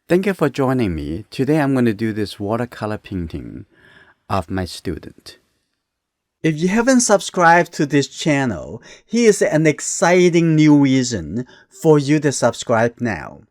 Thank you for joining me. Today I'm going to do this watercolor painting of my student. If you haven't subscribed to this channel, here's an exciting new reason for you to subscribe now.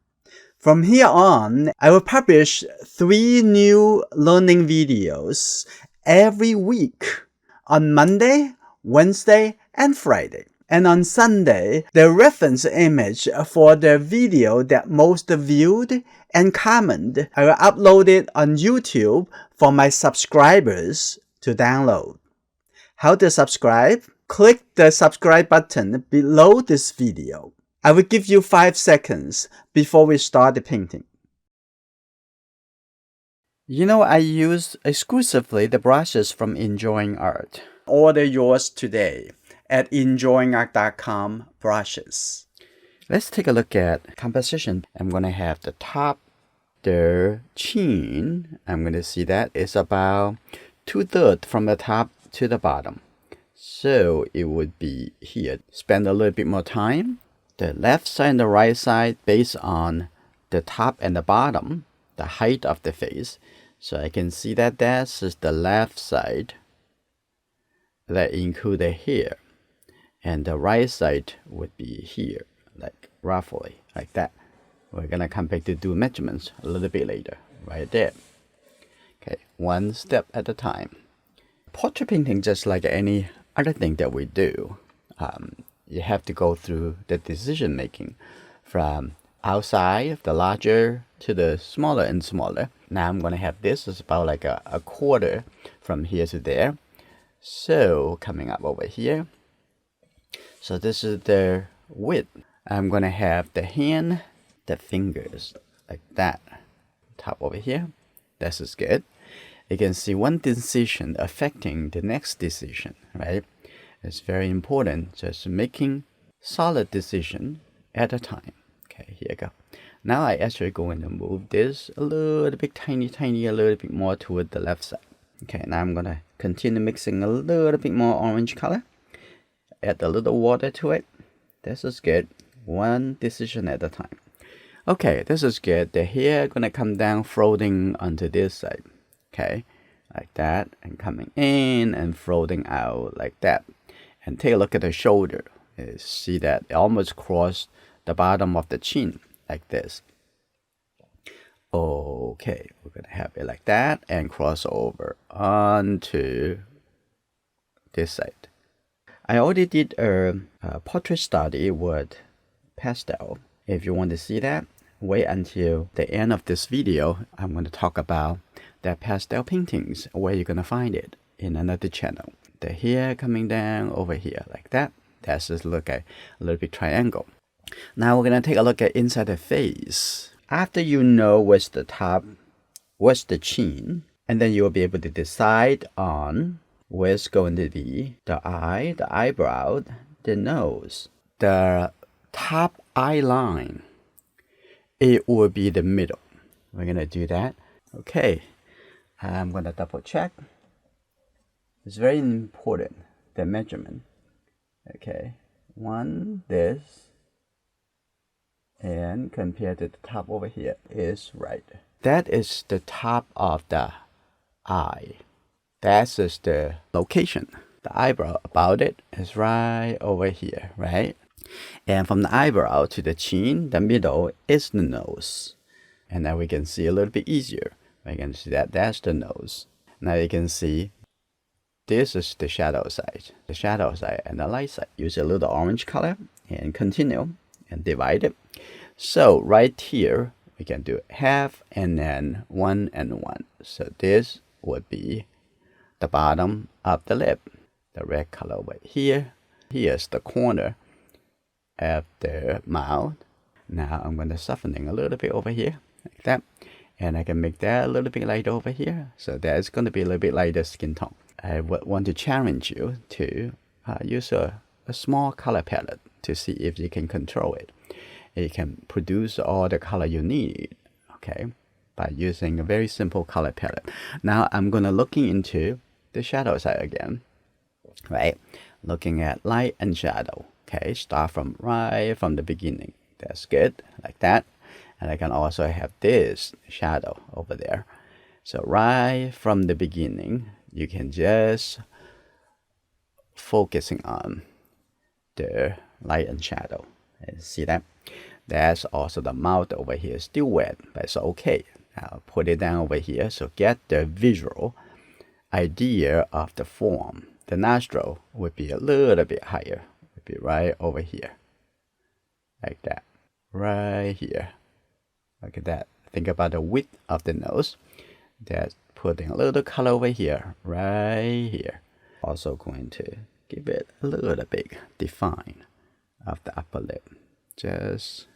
From here on, I will publish 3 new learning videos every week on Monday, Wednesday, and Friday. And on Sunday, the reference image for the video that most viewed and commented, I will upload it on YouTube for my subscribers to download. How to subscribe? Click the subscribe button below this video. I will give you 5 seconds before we start the painting. You know, I use exclusively the brushes from enjoyingart. Order yours today at enjoyingart.com brushes. Let's take a look at composition. I'm going to have the top, the chin. I'm going to see that is about 2/3 from the top to the bottom. So it would be here. Spend a little bit more time. The left side and the right side based on the top and the bottom, the height of the face. So I can see that this is the left side that include here. And the right side would be here, like roughly, like that. We're gonna come back to do measurements a little bit later, right there. Okay, one step at a time. Portrait painting, just like any other thing that we do, you have to go through the decision making from outside, the larger to the smaller and smaller. Now I'm gonna have this is about like a quarter from here to there. So coming up over here. So this is the width. I'm gonna have the hand, the fingers, like that. Top over here. This is good. You can see one decision affecting the next decision, right? It's very important, just making solid decision at a time. Okay, here you go. Now I actually going to move this a little bit tiny, a little bit more toward the left side. Okay, now I'm gonna continue mixing a little bit more orange color. Add a little water to it. This is good. One decision at a time. Okay, this is good. The hair gonna come down floating onto this side. Okay, like that, and coming in and floating out like that. And take a look at the shoulder. You see that it almost crossed the bottom of the chin like this. Okay, we're gonna have it like that and cross over onto this side. I already did a portrait study with pastel. If you want to see that, wait until the end of this video. I'm going to talk about the pastel paintings, where you're going to find it in another channel. The hair coming down over here like that. That's just look at a little bit triangle. Now we're going to take a look at inside the face. After you know where's the top, where's the chin, and then you'll be able to decide on where's going to be the eye, the eyebrow, the nose. The top eye line, it will be the middle. We're going to do that. Okay, I'm going to double check. It's very important, the measurement. Okay, one, this, and compared to the top over here is right. That is the top of the eye. That's just the location. The eyebrow about it is right over here, right? And from the eyebrow to the chin, the middle is the nose. And now we can see a little bit easier. We can see that that's the nose. Now you can see this is the shadow side. The shadow side and the light side. Use a little orange color and continue and divide it. So right here, we can do half and then 1 and 1. So this would be the bottom of the lip, the red color over here. Here's the corner of the mouth. Now I'm going to softening a little bit over here, like that. And I can make that a little bit lighter over here. So that's going to be a little bit lighter skin tone. I would want to challenge you to use a small color palette to see if you can control it. You can produce all the color you need, okay, by using a very simple color palette. Now I'm going to looking into the shadow side again, right? Looking at light and shadow. Okay, start from right from the beginning. That's good, like that. And I can also have this shadow over there. So right from the beginning, you can just focusing on the light and shadow. And see that? That's also the mouth over here, still wet, but it's okay. I'll put it down over here. So get the visual idea of the form. The nostril would be a little bit higher. Would be right over here. Like that. Right here. Look at that. Think about the width of the nose. That's putting a little color over here. Right here. Also going to give it a little bit define of the upper lip. Just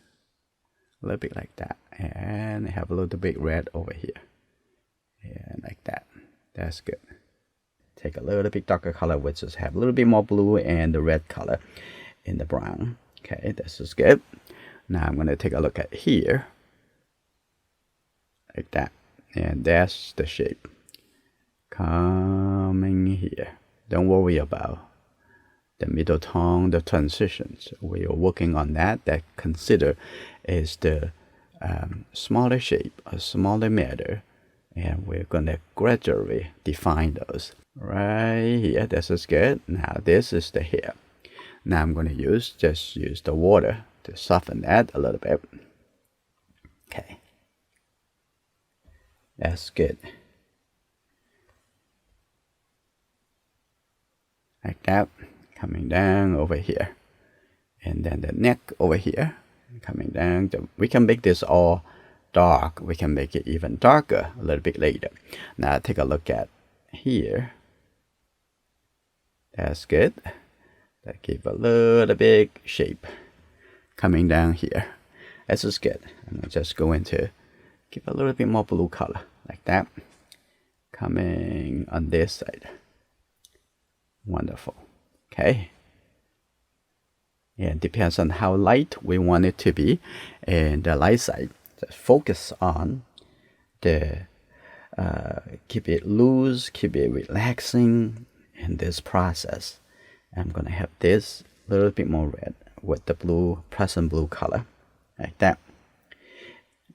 a little bit like that. And have a little bit red over here. And like that. That's good. Take a little bit darker color, which is have a little bit more blue and the red color in the brown. Okay, this is good. Now I'm going to take a look at here. Like that. And that's the shape. Coming here. Don't worry about the middle tone, the transitions. We are working on that. That consider is the smaller shape, a smaller matter. And we're going to gradually define those. Right here, this is good. Now this is the hair. Now I'm going to just use the water to soften that a little bit. Okay. That's good. Like that. Coming down over here. And then the neck over here. Coming down. We can make this all dark. We can make it even darker a little bit later. Now take a look at here. That's good. That give a little bit shape coming down here. This is good. I'm just going to give a little bit more blue color like that. Coming on this side. Wonderful. Okay. And depends on how light we want it to be. And the light side, just focus on the keep it loose, keep it relaxing in this process. I'm gonna have this a little bit more red with the blue, Prussian blue color, like that.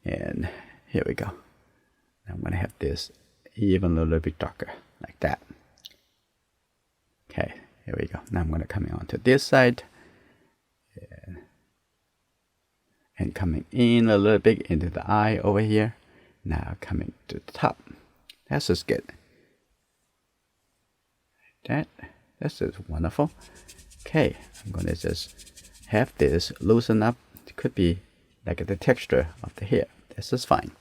And here we go. I'm gonna have this even a little bit darker, like that. Okay, here we go. Now I'm gonna come on to this side. And coming in a little bit into the eye over here. Now coming to the top. That's just good. That's just wonderful. Okay, I'm gonna just have this loosen up. It could be like the texture of the hair. This is fine.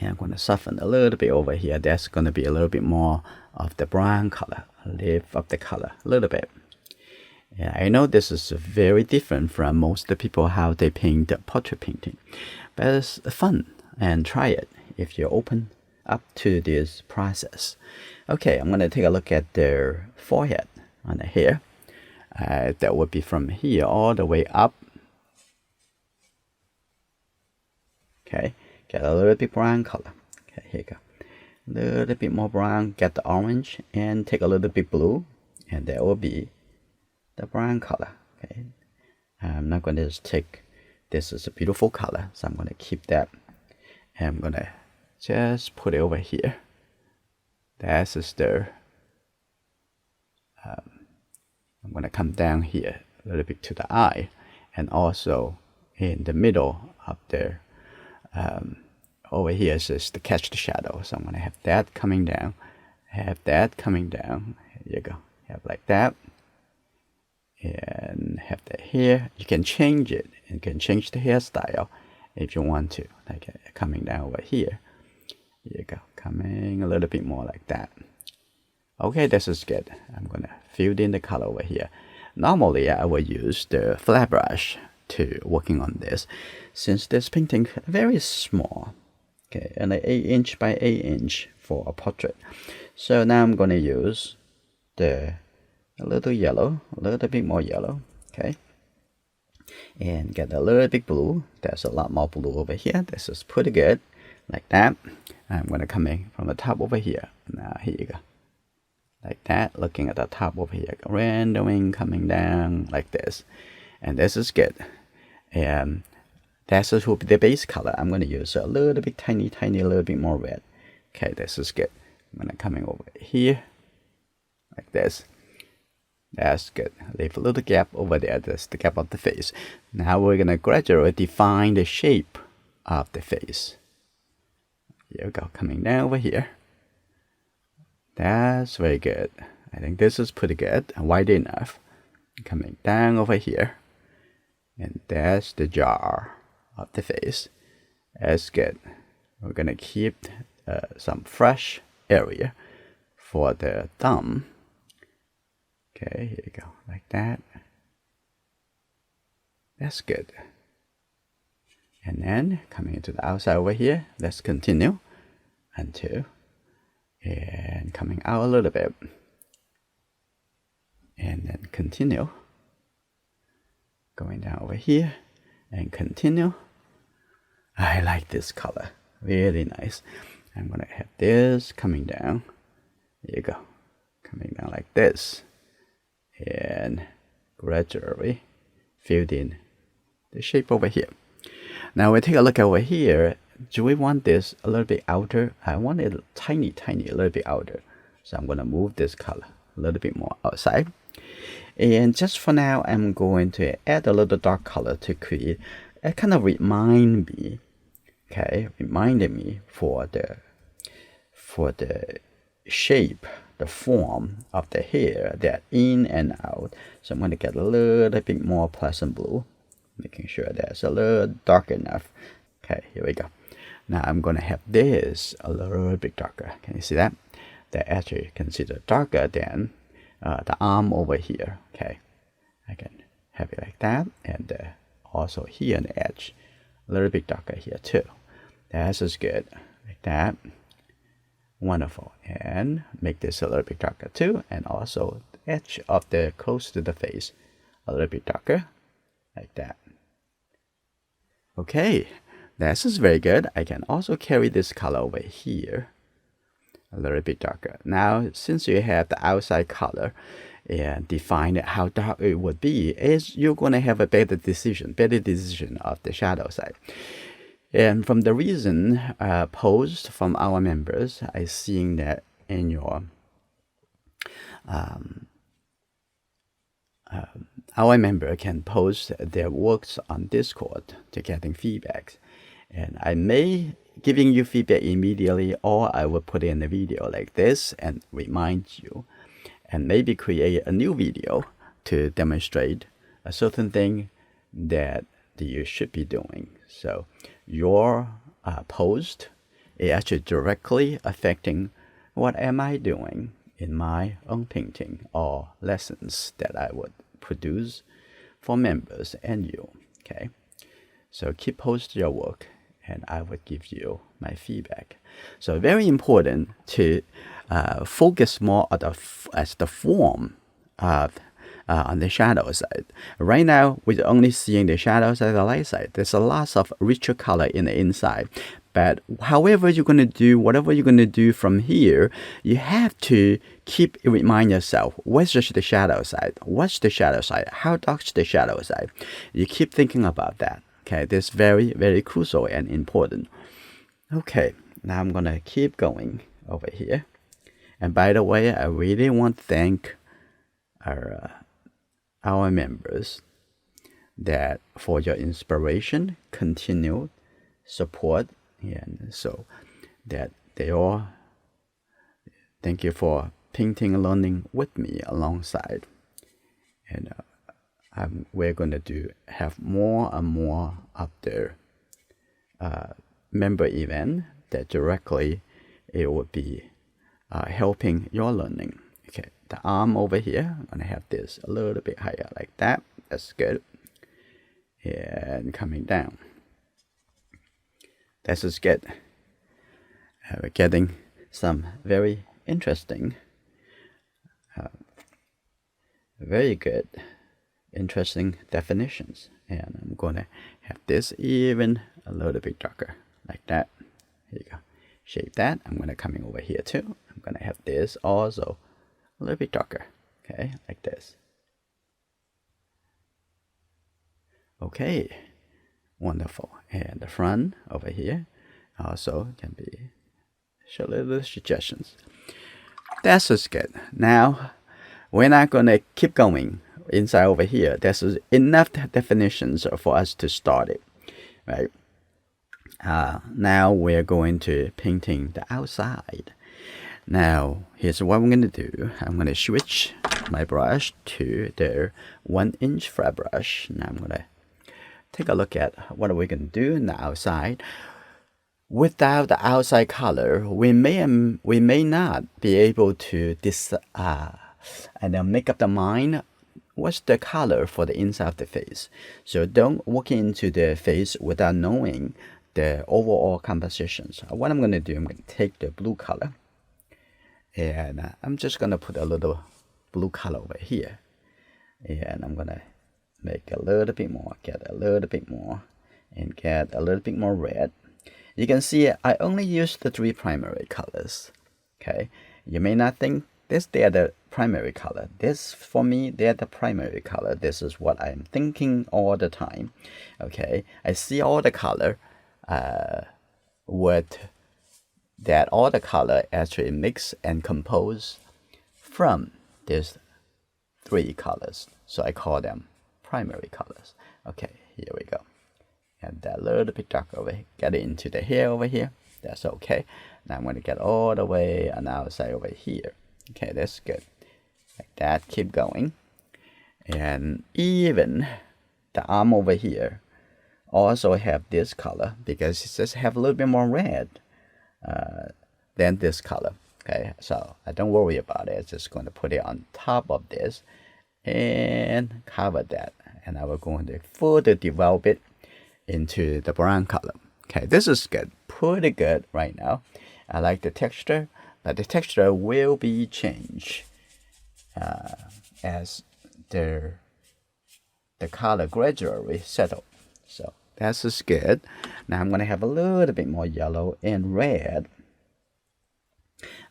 And I'm gonna soften a little bit over here. That's gonna be a little bit more of the brown color. Lift up the color a little bit. Yeah, I know this is very different from most people how they paint portrait painting, but it's fun and try it if you're open up to this process. Okay, I'm gonna take a look at their forehead on the hair. That would be from here all the way up. Okay, get a little bit brown color. Okay, here you go. A little bit more brown, get the orange, and take a little bit blue, and that will be the brown color. Okay, I'm not going to just take this is a beautiful color, so I'm going to keep that, and I'm going to just put it over here. That's just the I'm going to come down here a little bit to the eye, and also in the middle of the over here is just to catch the shadow. So I'm going to have that coming down, have that coming down. Here you go, have like that. And have that here. You can change it and can change the hairstyle if you want to, like coming down over here. Here you go, coming a little bit more like that. Okay, this is good. I'm gonna fill in the color over here. Normally I will use the flat brush to working on this, since this painting very small. Okay, and like 8" by 8" for a portrait. So now I'm gonna use a little yellow, a little bit more yellow, okay, and get a little bit blue. There's a lot more blue over here. This is pretty good, like that. I'm gonna come in from the top over here. Now here you go, like that. Looking at the top over here, randoming coming down like this, and this is good. And That's will be the base color. I'm going to use a little bit tiny, a little bit more red. Okay, this is good. I'm going to coming over here like this. That's good. Leave a little gap over there. That's the gap of the face. Now we're going to gradually define the shape of the face. Here we go. Coming down over here. That's very good. I think this is pretty good. Wide enough. Coming down over here. And that's the jaw of the face. That's good. We're going to keep some fresh area for the thumb. Okay, here you go, like that. That's good. And then coming into the outside over here, let's continue until, and coming out a little bit. And then continue. Going down over here and continue. I like this color, really nice. I'm gonna have this coming down. There you go, coming down like this. And gradually fill in the shape over here. Now we take a look over here. Do we want this a little bit outer? I want it tiny, a little bit outer. So I'm going to move this color a little bit more outside. And just for now, I'm going to add a little dark color to create a kind of remind me for the shape, the form of the hair, that in and out. So I'm going to get a little bit more pleasant blue, making sure that's a little dark enough. Okay, here we go. Now I'm going to have this a little bit darker. Can you see that? That actually considered darker than the arm over here. Okay, I can have it like that, and also here on the edge, a little bit darker here too. That's just good, like that. Wonderful. And make this a little bit darker too, and also the edge of the close to the face a little bit darker, like that. Okay, this is very good. I can also carry this color over here a little bit darker. Now, since you have the outside color and define how dark it would be, is you're going to have a better decision of the shadow side. And from the reason posed from our members, I seeing that in your our member can post their works on Discord to getting feedback, and I may giving you feedback immediately, or I will put in a video like this and remind you, and maybe create a new video to demonstrate a certain thing that you should be doing. So your post is actually directly affecting what am I doing in my own painting or lessons that I would produce for members and you. Okay, so keep posting your work and I would give you my feedback. So very important to focus more on the form of on the shadow side. Right now, we're only seeing the shadow side, the light side. There's a lot of richer color in the inside. But however you're going to do, whatever you're going to do from here, you have to keep remind yourself, what's just the shadow side? What's the shadow side? How dark's the shadow side? You keep thinking about that. Okay, this is very, very crucial and important. Okay, now I'm going to keep going over here. And by the way, I really want to thank our members that for your inspiration, continued support, and so that they all thank you for painting and learning with me alongside. And we're going to have more and more of the member event that directly it would be helping your learning. Okay, the arm over here, I'm gonna have this a little bit higher like that. That's good. And coming down. That's just good. We're getting some very interesting, very good, interesting definitions. And I'm gonna have this even a little bit darker, like that. Here you go. Shape that. I'm gonna coming over here too. I'm gonna have this also a little bit darker. Okay, like this. Okay, Wonderful. And the front over here also can be show little suggestions. That's just good. Now we're not gonna keep going inside over here. There's enough definitions for us to start it, right? Now we're going to painting the outside. Now here's what I'm gonna do. I'm gonna switch my brush to the 1-inch flat brush. Now I'm gonna take a look at what we're gonna do in the outside. Without the outside color, we may not be able to make up the mind what's the color for the inside of the face. So don't walk into the face without knowing the overall composition. So what I'm going to do, I'm going to take the blue color and I'm just going to put a little blue color over here. And I'm going to make a little bit more, get a little bit more, and get a little bit more red. You can see I only use the 3 primary colors. Okay, you may not think they're the primary color. This, for me, they're the primary color. This is what I'm thinking all the time. Okay, I see all the color with that all the color actually mix and compose from these 3 colors. So I call them primary colors. Okay, here we go. And that little bit dark over here, get it into the hair over here. That's okay. Now I'm going to get all the way on the outside over here. Okay, that's good. Like that, keep going. And even the arm over here also have this color because it just have a little bit more red than this color. Okay, so I don't worry about it. I'm just going to put it on top of this and cover that. And I will go to further develop it into the brown color. Okay, this is good, pretty good right now. I like the texture, but the texture will be changed as the color gradually settle. So that's just good. Now I'm gonna have a little bit more yellow and red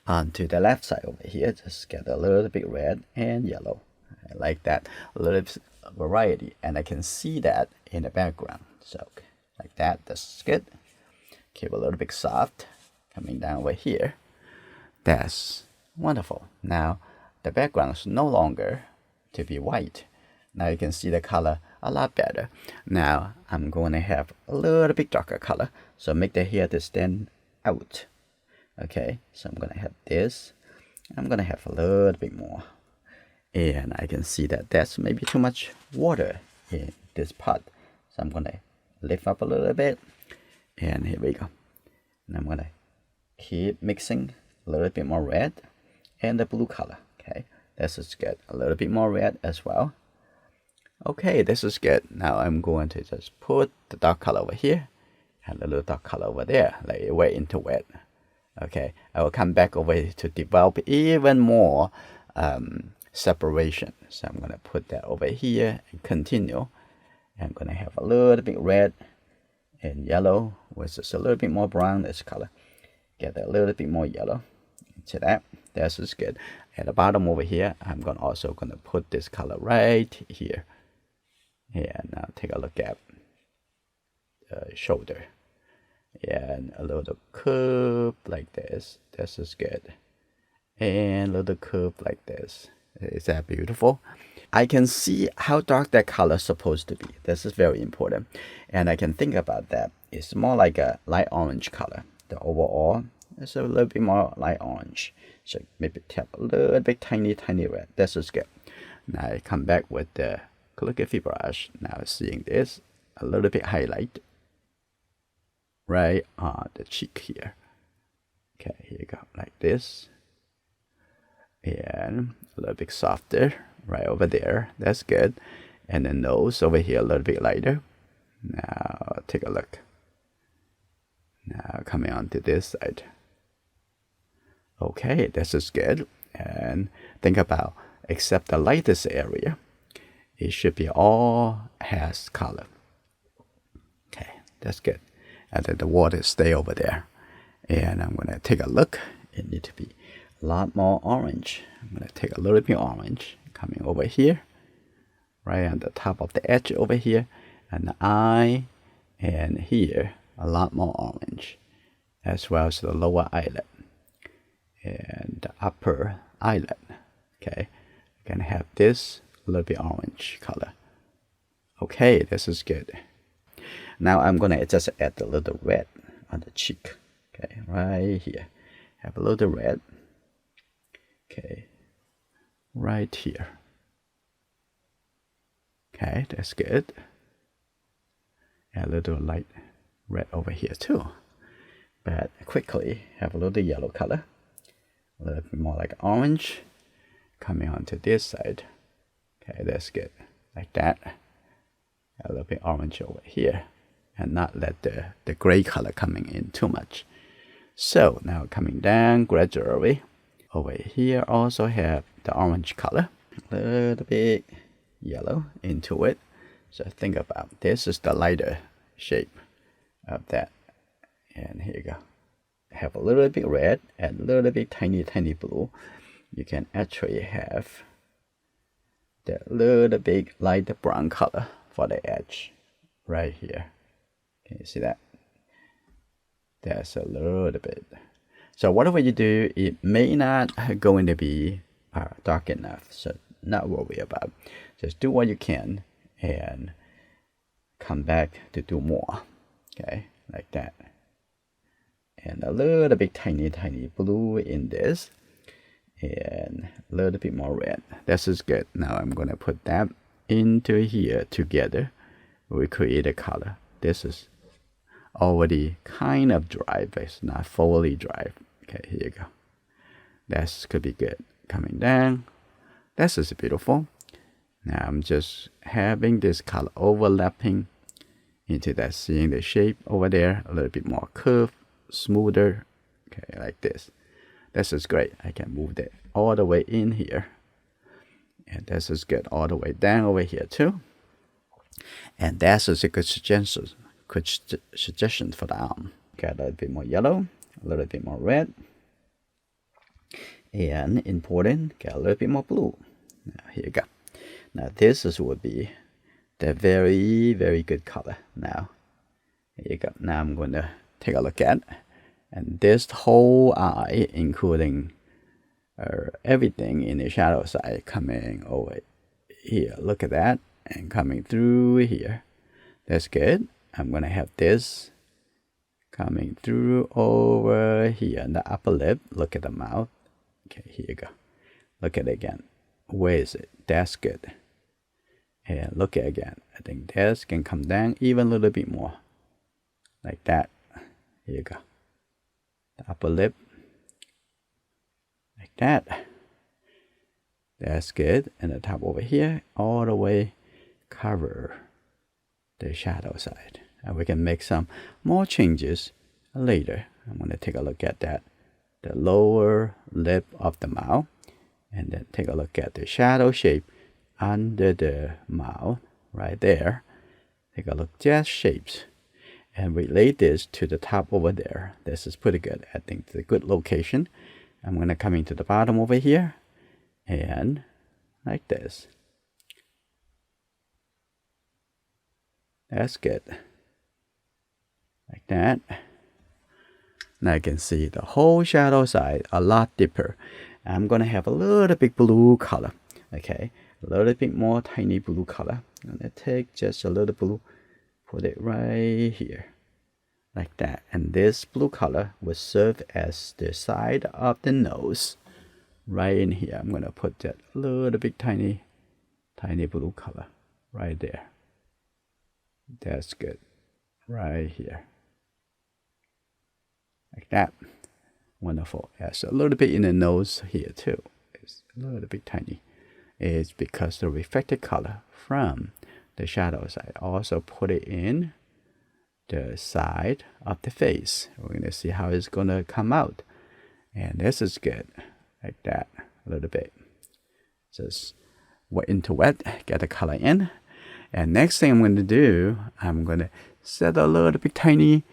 onto the left side over here. Just get a little bit red and yellow. I like that, a little bit variety, and I can see that in the background. So like that, that's good. Keep a little bit soft coming down over here. That's wonderful. Now the background is no longer to be white. Now you can see the color a lot better. Now I'm going to have a little bit darker color, so make the hair to stand out. Okay, so I'm going to have this. I'm going to have a little bit more. And I can see that that's maybe too much water in this pot. So I'm going to lift up a little bit. And here we go. And I'm going to keep mixing a little bit more red and the blue color. Okay, this is good. A little bit more red as well. Okay, this is good. Now I'm going to just put the dark color over here and a little dark color over there, like way into red. Okay, I will come back over here to develop even more separation. So I'm going to put that over here and continue. I'm going to have a little bit red and yellow with just a little bit more brown this color. Get a little bit more yellow into that. This is good. At the bottom over here, I'm also going to put this color right here. And now take a look at the shoulder. And a little curve like this. This is good. And a little curve like this. Is that beautiful? I can see how dark that color is supposed to be. This is very important. And I can think about that. It's more like a light orange color. The overall is a little bit more light orange. So maybe tap a little bit tiny red. This is good. Now I come back with the calligraphy brush. Now seeing this, a little bit highlight right on the cheek here. Okay, here you go, like this. And a little bit softer right over there. That's good. And the nose over here a little bit lighter. Now take a look. Now coming on to this side. Okay, this is good. And think about, except the lightest area, it should be all has color. Okay, that's good. And then the water stay over there. And I'm gonna take a look. It need to be a lot more orange. I'm gonna take a little bit orange coming over here, right on the top of the edge over here, and the eye And here, a lot more orange, as well as the lower eyelid and the upper eyelid. Okay, I'm gonna have this a little bit orange color. Okay, this is good. Now I'm gonna just add a little red on the cheek. Okay, right here. Have a little red. Okay, right here. Okay, that's good. Add a little light red over here too. But quickly have a little yellow color. A little bit more like orange. Coming onto this side. Okay, that's good. Like that. A little bit orange over here. And not let the gray color coming in too much. So now coming down gradually. Over here also have the orange color. A little bit yellow into it. So think about this is the lighter shape of that. And here you go. Have a little bit red and a little bit tiny blue. You can actually have the little bit light brown color for the edge right here. Can you see that? That's a little bit. So whatever you do, it may not going to be dark enough. So not worry about. Just do what you can and come back to do more. Okay, like that. And a little bit tiny blue in this. And a little bit more red. This is good. Now I'm going to put that into here together. We create a color. This is already kind of dry, but it's not fully dry. Okay, here you go. That could be good. Coming down. This is beautiful. Now I'm just having this color overlapping into that, seeing the shape over there, a little bit more curved, smoother. Okay, like this. This is great. I can move that all the way in here. And this is good all the way down over here too. And that's a good suggestion for the arm. Got a little bit more yellow, a little bit more red. And important, got a little bit more blue. Now, here you go. Now this would be the very good color. Now, here you go. Now I'm going to take a look at. And this whole eye, including everything in the shadow side, coming over here. Look at that. And coming through here. That's good. I'm going to have this coming through over here in the upper lip. Look at the mouth. Okay, here you go. Look at it again. Where is it? That's good. And look at it again. I think this can come down even a little bit more. Like that. Here you go. The upper lip. Like that. That's good. And the top over here, all the way cover the shadow side. And we can make some more changes later. I'm going to take a look at that. The lower lip of the mouth. And then take a look at the shadow shape under the mouth. Right there. Take a look just shapes. And relate this to the top over there. This is pretty good. I think it's a good location. I'm going to come into the bottom over here. And like this. That's good. Like that. Now you can see the whole shadow side a lot deeper. I'm going to have a little bit blue color. Okay. A little bit more tiny blue color. I'm going to take just a little blue. Put it right here. Like that. And this blue color will serve as the side of the nose. Right in here. I'm going to put that little bit tiny blue color. Right there. That's good. Right here. Like that. Wonderful. Yes, a little bit in the nose here too. It's a little bit tiny. It's because the reflected color from the shadow side. Also put it in the side of the face. We're going to see how it's going to come out. And this is good. Like that. A little bit. Just wet into wet. Get the color in. And next thing I'm going to do, I'm going to set a little bit tiny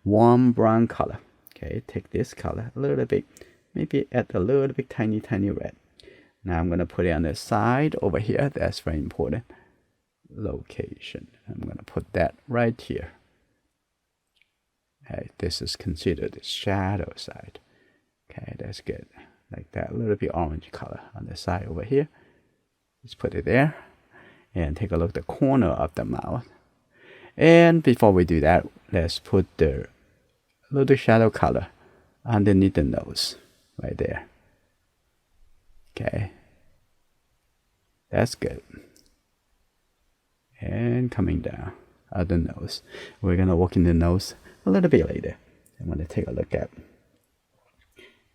warm brown color. Okay, take this color a little bit, maybe add a little bit tiny red. Now I'm going to put it on the side over here. That's very important. location. I'm going to put that right here. Okay, this is considered the shadow side. Okay, that's good. Like that, a little bit orange color on the side over here. Let's put it there. And take a look at the corner of the mouth. And before we do that, let's put the little shadow color underneath the nose. Right there. Okay. That's good. And coming down of the nose. We're going to work in the nose a little bit later. I want to take a look at.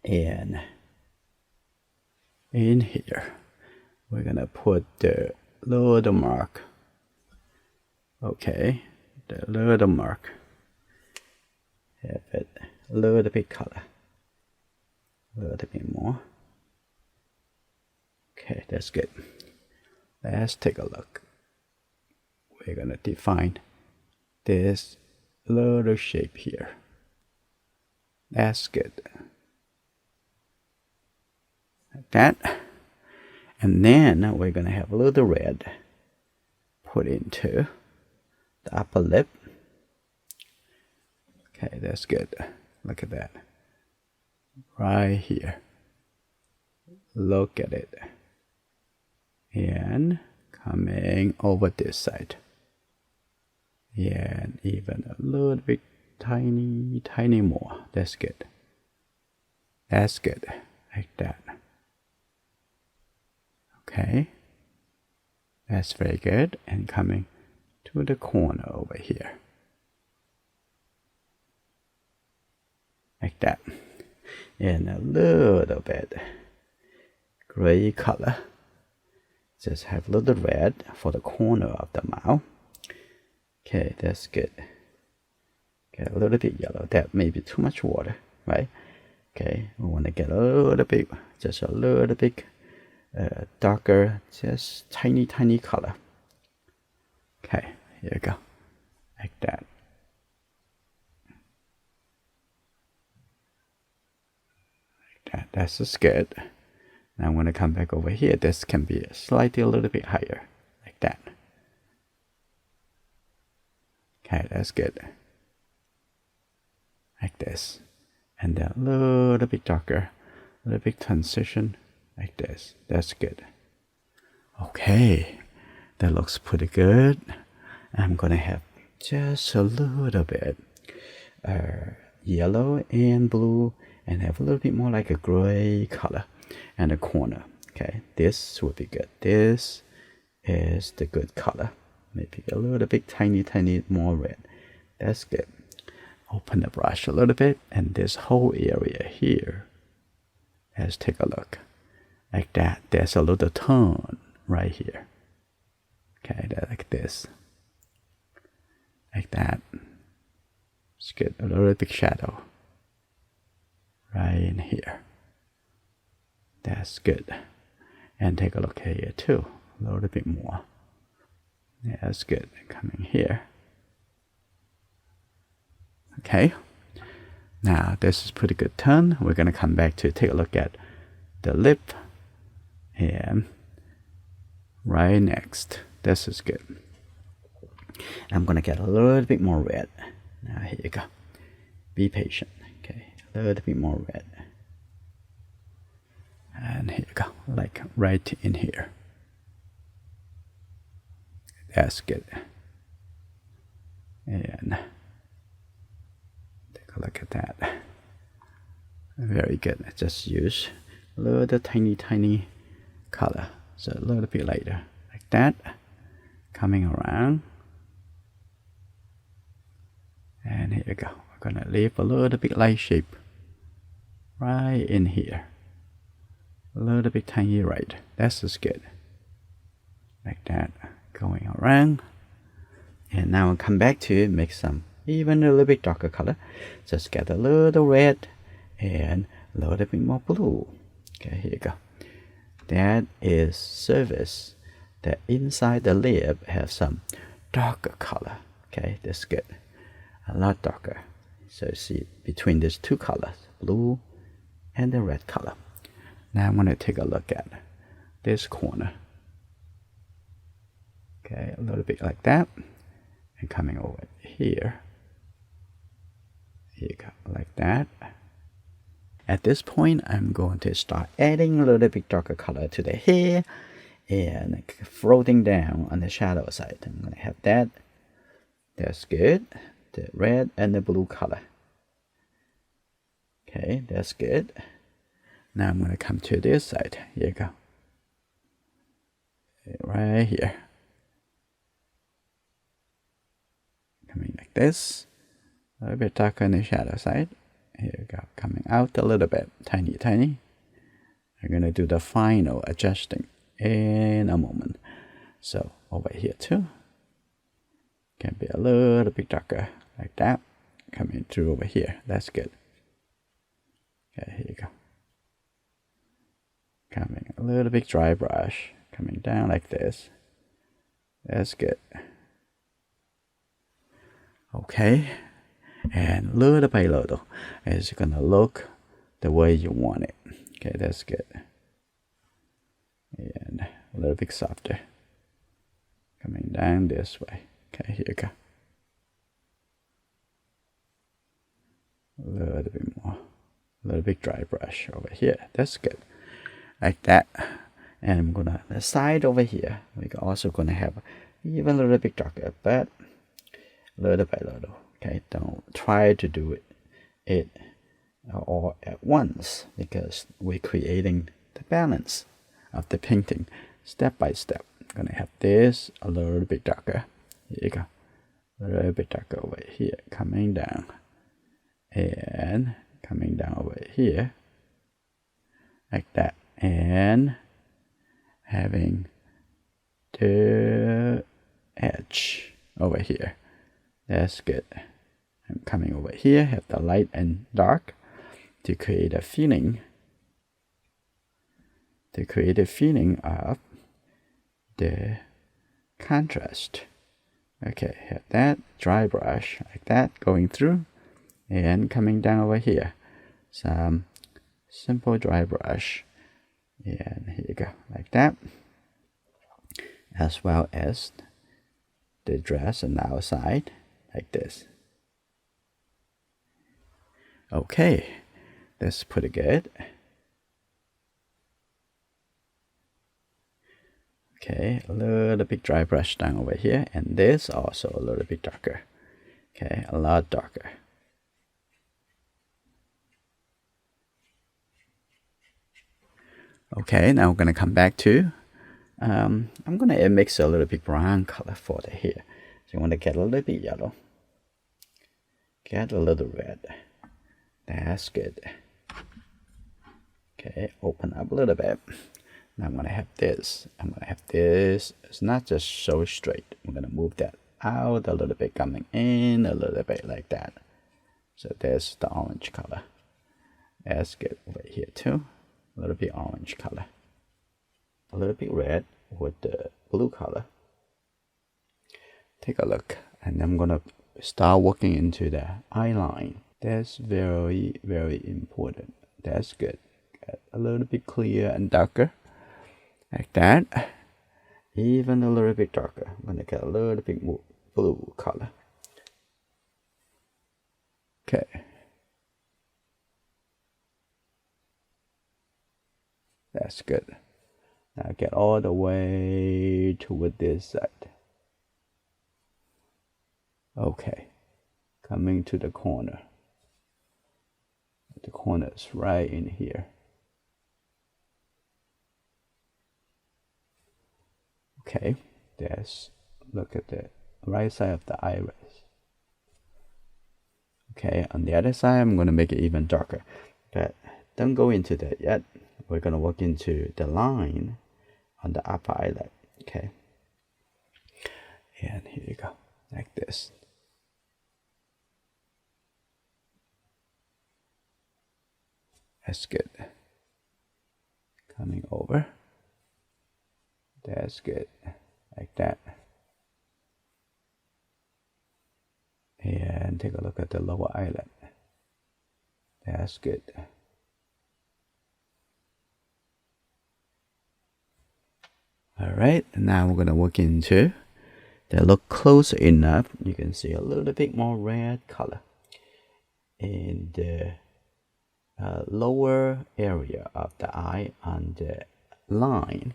And in here, we're going to put the little mark. Okay. The little mark. Have it a little bit color. A little bit more. Okay, that's good. Let's take a look. We're going to define this little shape here. That's good. Like that. And then we're going to have a little red put into the upper lip. Okay, that's good. Look at that. Right here. Look at it. And coming over this side. And even a little bit tiny more. That's good. That's good. Like that. Okay. That's very good. And coming to the corner over here. Like that. And a little bit gray color. Just have a little red for the corner of the mouth. Okay, that's good. Get a little bit yellow. That may be too much water, right? Okay, we want to get a little bit, just a little bit darker, just tiny color. Okay, here you go. Like that. That's just good. Now I'm going to come back over here. This can be slightly a little bit higher, like that. Okay, that's good. Like this. And then a little bit darker, a little bit transition, like this. That's good. Okay, that looks pretty good. I'm going to have just a little bit yellow and blue, and have a little bit more like a gray color and a corner. Okay, this would be good. This is the good color. Maybe a little bit tiny more red. That's good. Open the brush a little bit, and this whole area here. Let's take a look. Like that. There's a little tone right here. Okay, like this. Like that. Let's get a little bit shadow right in here. That's good. And take a look here too. A little bit more. Yeah, that's good. Coming here. Okay. Now this is pretty good tone. We're gonna come back to take a look at the lip. And right next. This is good. I'm gonna get a little bit more red. Now here you go. Be patient. Okay, a little bit more red. And here you go, like right in here. That's good. And take a look at that. Very good. Just use a little tiny color. So a little bit lighter, like that. Coming around. And here you go. We're gonna leave a little bit light shape right in here. A little bit tiny right. That's just good. Like that. Going around. And now I'll come back to make some even a little bit darker color. Just get a little red and a little bit more blue. Okay, here you go. That is service that inside the lip have some darker color. Okay, that's good. A lot darker. So see between these two colors, blue and the red color. Now I'm going to take a look at this corner. Okay, a little bit like that. And coming over here. Here you go, like that. At this point, I'm going to start adding a little bit darker color to the hair and floating down on the shadow side. I'm going to have that. That's good. The red and the blue color. Okay, that's good. Now I'm going to come to this side. Here you go. Right here. Coming like this. A little bit darker on the shadow side. Here we go. Coming out a little bit. Tiny, tiny. I'm going to do the final adjusting in a moment. So over here too. Can be a little bit darker like that. Coming through over here. That's good. Okay, here you go. Coming a little bit dry brush. Coming down like this. That's good. Okay. And little by little, it's gonna look the way you want it. Okay, that's good. And a little bit softer. Coming down this way. Okay, here you go. A little bit more. A little bit dry brush over here. That's good. Like that. And I'm gonna the side over here. We're also gonna have even a little bit darker, but little by little. Okay, don't try to do it all at once, because we're creating the balance of the painting step by step. I'm gonna have this a little bit darker. Here you go. A little bit darker over here, coming down. And coming down over here. Like that. And having the edge over here. That's good. I'm coming over here, have the light and dark to create a feeling. To create a feeling of the contrast. Okay, have that dry brush like that going through and coming down over here. Some simple dry brush. And here you go, like that. As well as the dress on the outside, like this. Okay, that's pretty good. Okay, a little bit dry brush down over here, and this also a little bit darker. Okay, a lot darker. Okay, now we're gonna come back to, I'm gonna mix a little bit brown color for the hair. So you want to get a little bit yellow. Get a little red. That's good. Okay, open up a little bit. Now I'm going to have this. I'm going to have this. It's not just so straight. I'm going to move that out a little bit, coming in a little bit like that. So there's the orange color. That's good over here too. A little bit orange color. A little bit red with the blue color. Take a look. And I'm going to start working into the eye line. That's very, very important. That's good. Get a little bit clear and darker. Like that. Even a little bit darker. I'm going to get a little bit more blue color. Okay. That's good. Now get all the way toward this side. Okay. Coming to the corner. The corner is right in here. Okay, let's look at the right side of the iris. Okay, on the other side, I'm going to make it even darker. But don't go into that yet. We're going to work into the line on the upper eyelid. Okay. And here you go, like this. That's good. Coming over. That's good. Like that. And take a look at the lower eyelid. That's good. Alright, now we're going to work into Then look close enough, you can see a little bit more red color in the lower area of the eye on the line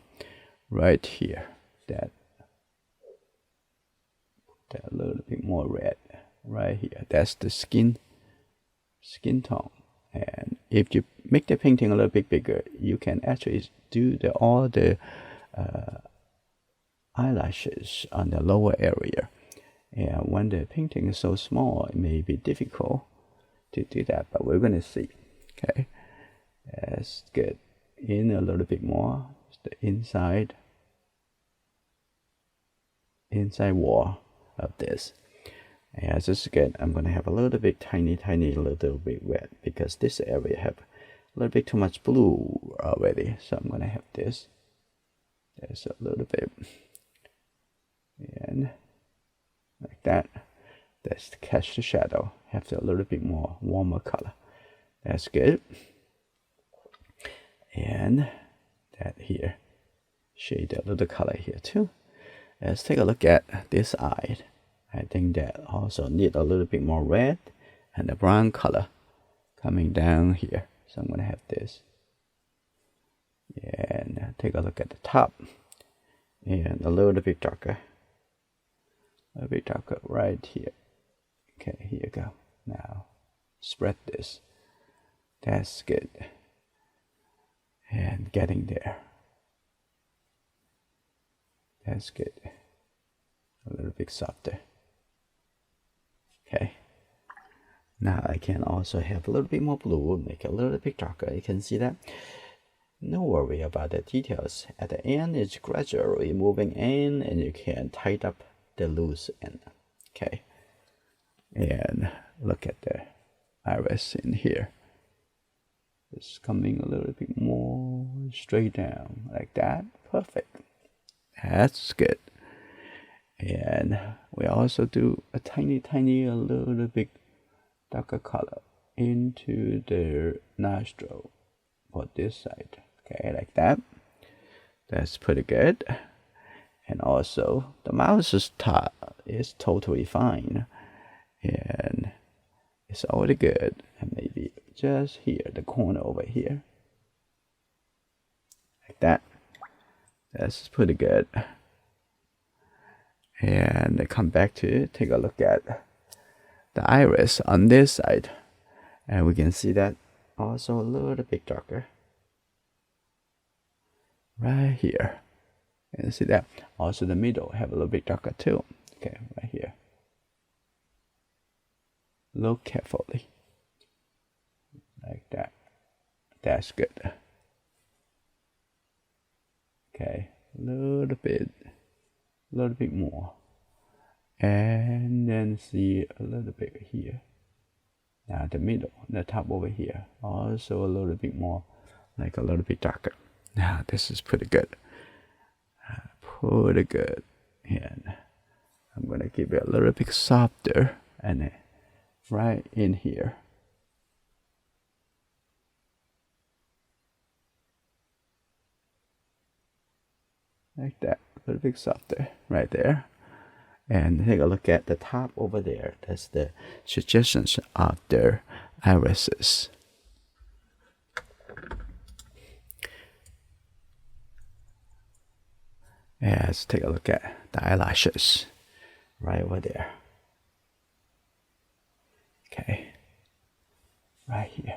right here. That a little bit more red right here. That's the skin tone. And if you make the painting a little bit bigger, you can actually do all the eyelashes on the lower area. And when the painting is so small, it may be difficult to do that, but we're going to see. Okay, that's good. In a little bit more, the inside wall of this. And as this is good, I'm going to have a little bit tiny little bit red, because this area have a little bit too much blue already. So I'm going to have this. There's a little bit, and like that. That's to catch the shadow. Have a little bit more warmer color. That's good. And that here, shade a little color here too. Let's take a look at this eye. I think that also need a little bit more red and the brown color coming down here. So I'm going to have this. And take a look at the top. And a little bit darker. A little bit darker right here. Okay, here you go. Now, spread this. That's good. And getting there. That's good. A little bit softer. Okay. Now I can also have a little bit more blue, make it a little bit darker. You can see that. No worry about the details. At the end, it's gradually moving in, and you can tighten up the loose end. Okay. And look at the iris in here. It's coming a little bit more straight down like that. Perfect. That's good. And we also do a tiny a little bit darker color into the nostril for this side. Okay, like that. That's pretty good. And also the mouth's top is totally fine. And it's already good. And maybe just here, the corner over here. Like that. That's pretty good. And I come back to take a look at the iris on this side. And we can see that also a little bit darker. Right here. And see that also the middle have a little bit darker too. Okay, right here. Look carefully. Like that. That's good. Okay, a little bit more. And then see a little bit here. Now the middle, the top over here, also a little bit more, like a little bit darker. Now this is pretty good. Pretty good. And I'm gonna give it a little bit softer, and right in here. Like that, a little bit softer, right there. And take a look at the top over there. That's the suggestions of their irises. And let's take a look at the eyelashes right over there. Okay, right here.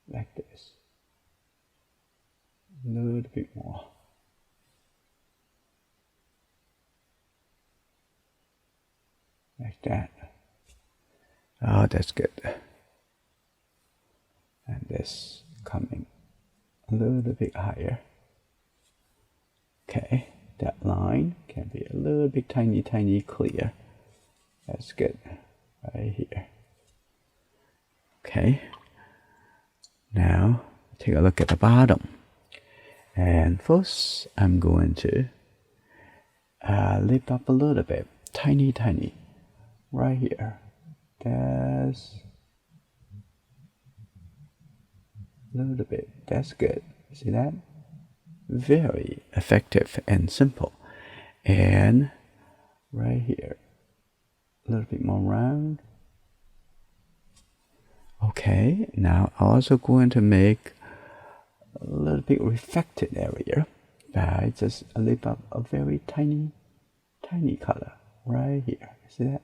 Like this. A little bit more. Like that. Oh, that's good. And this coming a little bit higher. Okay, that line can be a little bit tiny clear. That's good. Right here. Okay. Now, take a look at the bottom. And first, I'm going to lift up a little bit. Tiny. Right here. That's a little bit. That's good. See that? very effective and simple. And right here, a little bit more round. Okay, now I'm also going to make a little bit reflected area by just a little a very tiny color right here. See that?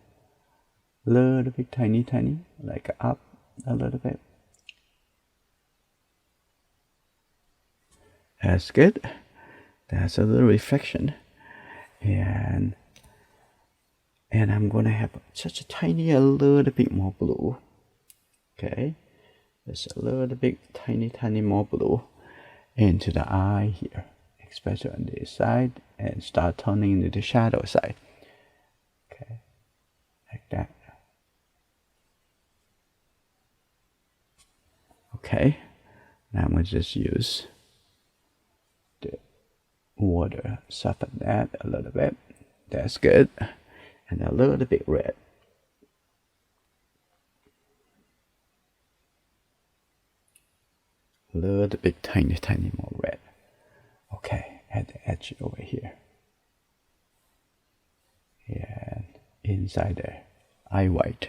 A little bit tiny, like up a little bit. That's good. That's a little reflection. And I'm gonna have such a little bit more blue. Okay, just a little bit tiny more blue into the eye here, especially on this side, and start turning into the shadow side. Okay, like that. Okay, now I'm gonna just use the water, soften that a little bit. That's good. And a little bit red. A little bit tiny more red. Okay, at the edge over here. And inside there, eye white.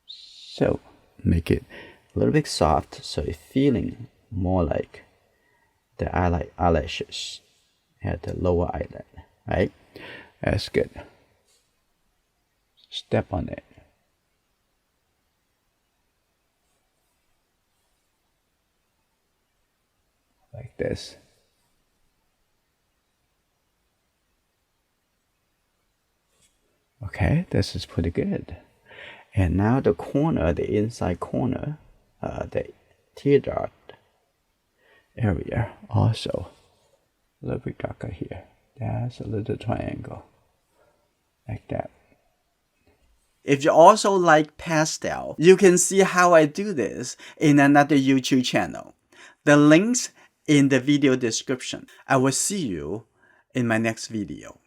So make it a little bit soft, so it's feeling more like the eyelashes at the lower eyelid, right? That's good. Step on it. Like this. Okay, this is pretty good. And now the corner, the inside corner, the tear dot area, also a little bit darker here. That's a little triangle, like that. If you also like pastel, you can see how I do this in another YouTube channel. The links in the video description. I will see you in my next video.